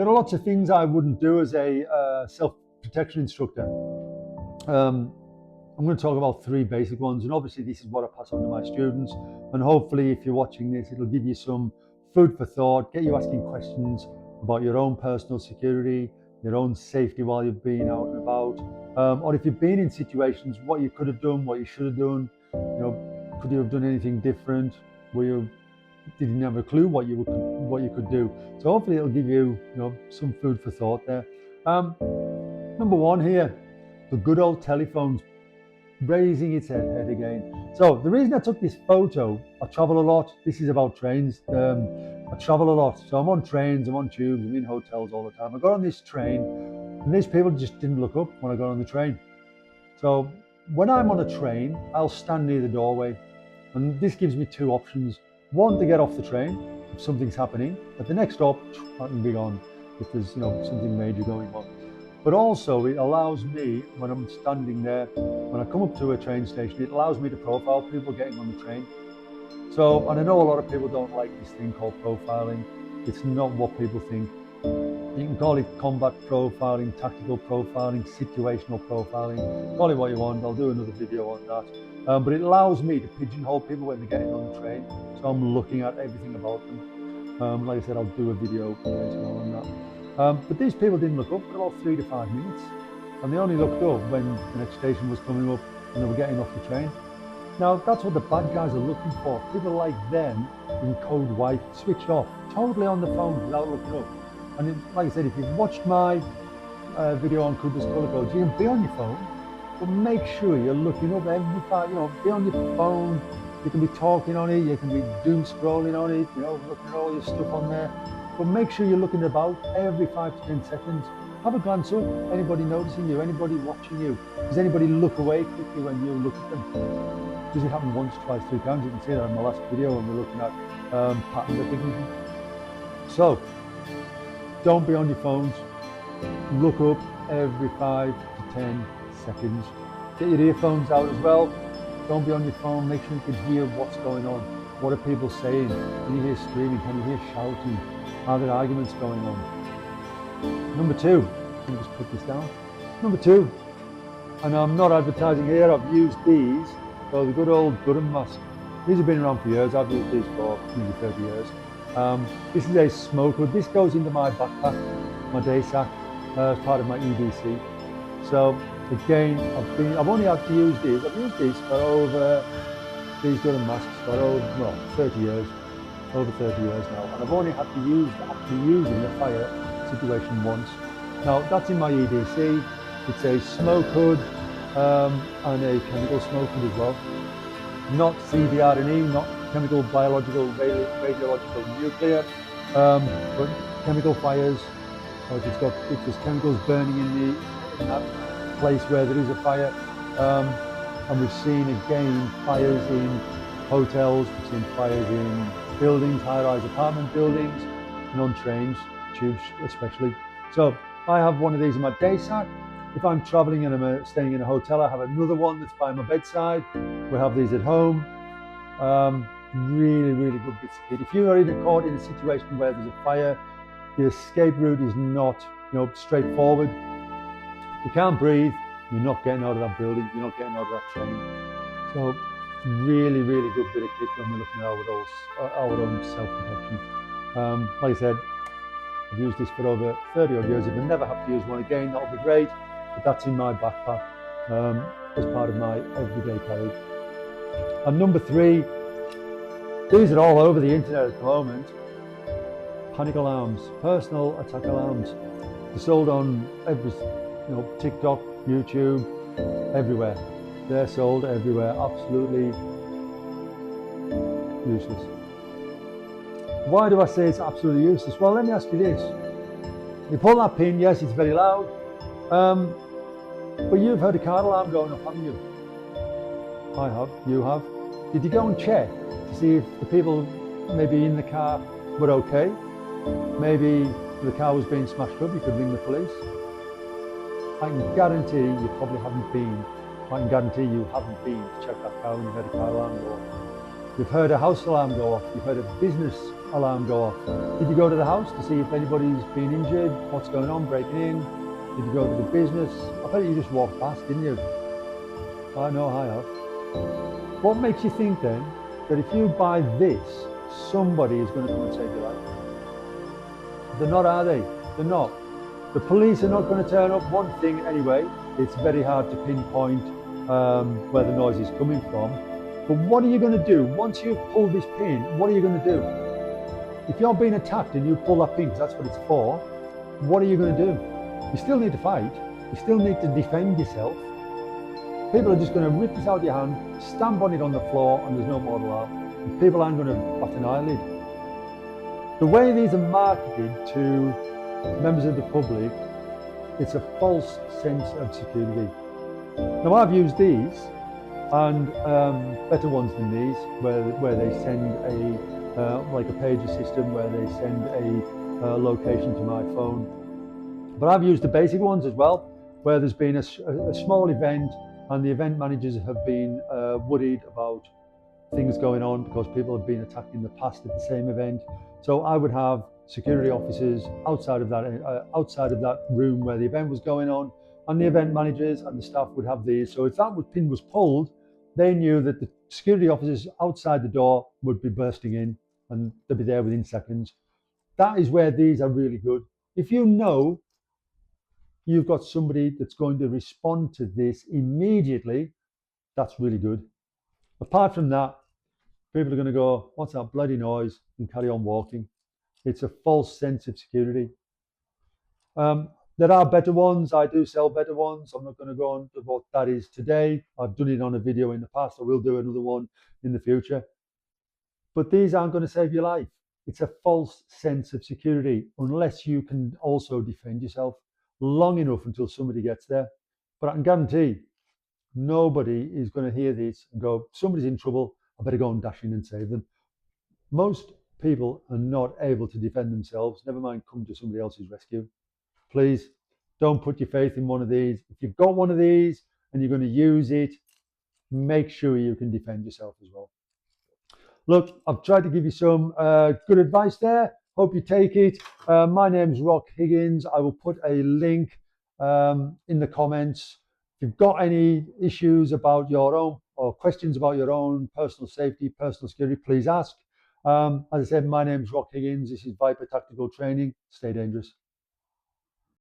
there are lots of things I wouldn't do as a self-protection instructor. I'm going to talk about 3 basic ones, and obviously this is what I pass on to my students, and hopefully if you're watching this, it'll give you some food for thought, get you asking questions about your own personal security, your own safety while you're being out and about, or if you've been in situations, what you could have done, what you should have done, could you have done anything different, did you have a clue what you could do. So hopefully it'll give you, some food for thought there. Number 1 here, the good old telephones raising its head again. So the reason I took this photo, I travel a lot. This is about trains. I travel a lot. So I'm on trains, I'm on tubes, I'm in hotels all the time. I got on this train and these people just didn't look up when I got on the train. So when I'm on a train, I'll stand near the doorway, and this gives me 2 options. 1, to get off the train if something's happening. At the next stop, I can be gone if there's something major going on. But also it allows me, when I'm standing there, when I come up to a train station, it allows me to profile people getting on the train. So, and I know a lot of people don't like this thing called profiling. It's not what people think. You can call it combat profiling, tactical profiling, situational profiling, call it what you want. I'll do another video on that. But it allows me to pigeonhole people when they're getting on the train. So I'm looking at everything about them. Like I said, I'll do a video later on that. But these people didn't look up for about 3 to 5 minutes, and they only looked up when the next station was coming up and they were getting off the train. Now that's what the bad guys are looking for. People like them in code white, switched off, totally on the phone without looking up. And like I said, if you've watched my video on Cooper's Colour Codes, you can be on your phone, but make sure you're looking up every time. Be on your phone. You can be talking on it, you can be doom scrolling on it, looking at all your stuff on there. But make sure you're looking about every 5 to 10 seconds. Have a glance up. Anybody noticing you? Anybody watching you? Does anybody look away quickly when you look at them? Does it happen once, twice, 3 times? You can see that in my last video when we're looking at pattern recognition. So, don't be on your phones. Look up every 5 to 10 seconds. Get your earphones out as well. Don't be on your phone. Make sure you can hear what's going on. What are people saying? Can you hear screaming? Can you hear shouting? Are there arguments going on? Number 2, let me just put this down. Number 2, and I'm not advertising here, I've used these, so the good old Durham mask. These have been around for years, I've used these for nearly 30 years. This is a smoke hood. This goes into my backpack, my day sack, as part of my EDC. So again, I've only had to use these. I've used these for over, these Durham masks for over 30 years. Over 30 years now, and I've only had to actually use in a fire situation once. Now that's in my EDC. It's a smoke hood and a chemical smoke hood as well. Not CBR&E, not chemical, biological, radiological, nuclear, but chemical fires. If there's chemicals burning in that place where there is a fire, and we've seen again fires in hotels, we've seen fires in buildings, high-rise apartment buildings, and on trains, tubes especially. So I have one of these in my day sack. If I'm traveling and I'm staying in a hotel, I have another one that's by my bedside. We have these at home. Really, really good bits of kit. If you are caught in a situation where there's a fire, the escape route is not, straightforward. You can't breathe, you're not getting out of that building, you're not getting out of that train. So really, really good bit of kit when we're looking at our own self-protection. Like I said, I've used this for over 30 odd years. If I never have to use one again, that'll be great. But that's in my backpack as part of my everyday carry. And number 3, these are all over the internet at the moment. Panic alarms, personal attack alarms. They're sold on every, TikTok, YouTube, everywhere. They're sold everywhere, absolutely useless. Why do I say it's absolutely useless? Well, let me ask you this. You pull that pin, yes, it's very loud, but you've heard a car alarm going off, haven't you? I have, you have. Did you go and check to see if the people maybe in the car were okay? Maybe the car was being smashed up, you could ring the police. I can guarantee you probably haven't been. I can guarantee you haven't been to check that car when you heard a car alarm go off. You've heard a house alarm go off, you've heard a business alarm go off? Did you go to the house to see if anybody's been injured? What's going on? Breaking in? Did you go to the business? I bet you just walked past, didn't you? I know I have. What makes you think then that if you buy this, somebody is going to come and save your life? They're not, are they? They're not. The police are not going to turn up. One thing anyway, it's very hard to pinpoint where the noise is coming from. But what are you going to do? Once you've pulled this pin, what are you going to do? If you're being attacked and you pull that pin, because that's what it's for, what are you going to do? You still need to fight. You still need to defend yourself. People are just going to rip this out of your hand, stamp on it on the floor, and there's no more alarm. And people aren't going to bat an eyelid. The way these are marketed to members of the public, it's a false sense of security. Now, I've used these and better ones than these, where they send like a pager system, where they send a location to my phone. But I've used the basic ones as well, where there's been a small event and the event managers have been worried about things going on because people have been attacked in the past at the same event. So I would have security officers outside of that room where the event was going on, and the event managers and the staff would have these. So if that pin was pulled, they knew that the security officers outside the door would be bursting in and they'd be there within seconds. That is where these are really good. If you know you've got somebody that's going to respond to this immediately, that's really good. Apart from that, people are going to go, what's that bloody noise, and carry on walking. It's a false sense of security. There are better ones. I do sell better ones. I'm not going to go on to what that is today. I've done it on a video in the past. I will do another one in the future. But these aren't going to save your life. It's a false sense of security unless you can also defend yourself long enough until somebody gets there. But I can guarantee nobody is going to hear this and go, somebody's in trouble, I better go and dash in and save them. Most people are not able to defend themselves, never mind come to somebody else's rescue. Please don't put your faith in one of these. If you've got one of these and you're going to use it, make sure you can defend yourself as well. Look, I've tried to give you some good advice there. Hope you take it. My name's Rock Higgins. I will put a link in the comments. If you've got any issues about your own or questions about your own personal safety, personal security, please ask. As I said, my name's Rock Higgins. This is Viper Tactical Training. Stay dangerous.